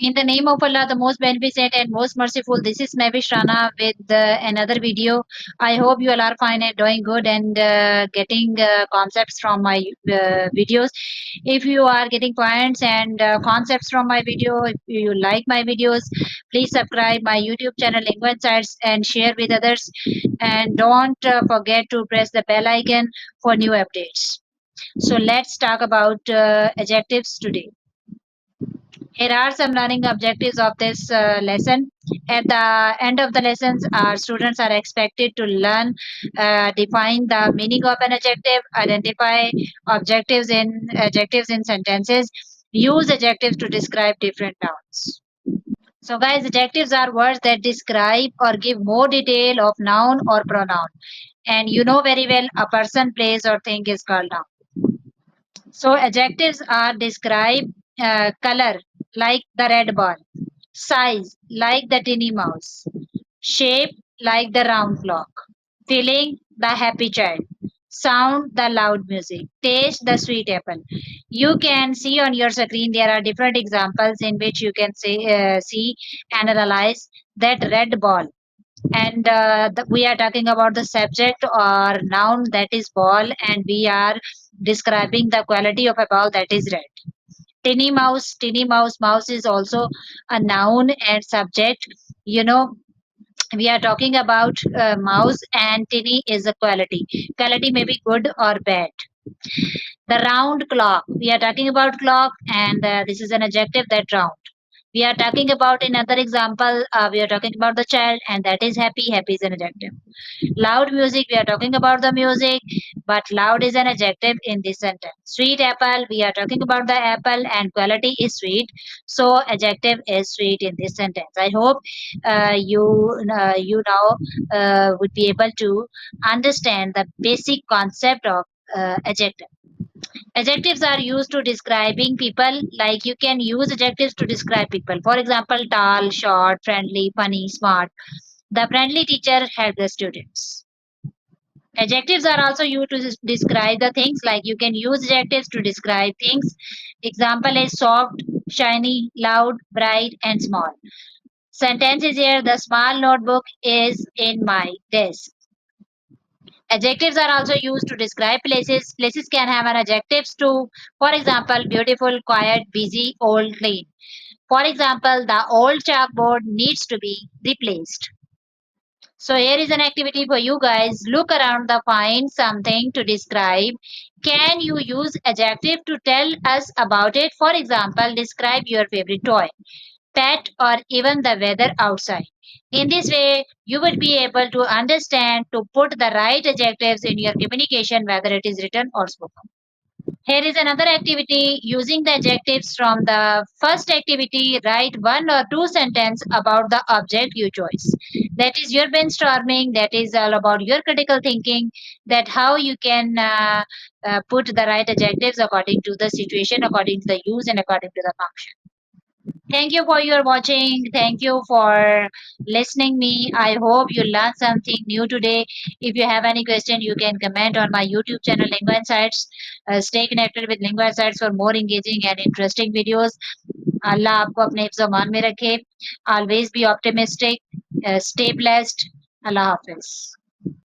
In the name of Allah, the most beneficent and most merciful, this is Navish Rana with another video. I hope you all are fine and doing good and getting concepts from my videos. If you are getting points and concepts from my video, if you like my videos, please subscribe my YouTube channel Linguistics and share with others. And don't forget to press the bell icon for new updates. So let's talk about adjectives today. Here are some learning objectives of this lesson. At the end of the lessons, our students are expected to learn, define the meaning of an adjective, identify adjectives in sentences, use adjectives to describe different nouns. So guys, adjectives are words that describe or give more detail of noun or pronoun. And you know very well a person, place or thing is called noun. So adjectives are describe color like the red ball, size like the tiny mouse, shape like the round clock, feeling the happy child, sound the loud music, taste the sweet apple. You can see on your screen there are different examples in which you can see and analyze that red ball. And we are talking about the subject or noun that is ball, and we are describing the quality of a ball that is red. Tinny mouse, mouse is also a noun and subject. You know, we are talking about mouse, and tinny is a quality. Quality may be good or bad. The round clock, we are talking about clock, and this is an adjective that round. We are talking about another example, we are talking about the child, and that is happy. Happy is an adjective. Loud music, we are talking about the music, but loud is an adjective in this sentence. Sweet apple, we are talking about the apple, and quality is sweet. So adjective is sweet in this sentence. I hope you now would be able to understand the basic concept of adjective. Adjectives are used to describing people, like you can use adjectives to describe people. For example, tall, short, friendly, funny, smart. The friendly teacher helped the students. Adjectives are also used to describe the things, like you can use adjectives to describe things. Example is soft, shiny, loud, bright, and small. Sentence is here: the small notebook is in my desk. Adjectives are also used to describe places. Places can have an adjectives too. For example, beautiful, quiet, busy, old, clean. For example, the old chalkboard needs to be replaced. So here is an activity for you guys. Look around the find something to describe. Can you use adjective to tell us about it? For example, describe your favorite toy, pet, or even the weather outside. In this way, you will be able to understand to put the right adjectives in your communication, whether it is written or spoken. Here is another activity using the adjectives from the first activity. Write one or two sentences about the object you choose. That is your brainstorming. That is all about your critical thinking. That how you can put the right adjectives according to the situation, according to the use, and according to the function. Thank you for your watching. Thank you for listening me. I hope you learned something new today. If you have any question, you can comment on my YouTube channel Lingua Insights. Stay connected with Lingua Insights for more engaging and interesting videos. Allah आपको अपने हिफ्ज़ मान में रखे. Always be optimistic. Stay blessed. Allah Hafiz.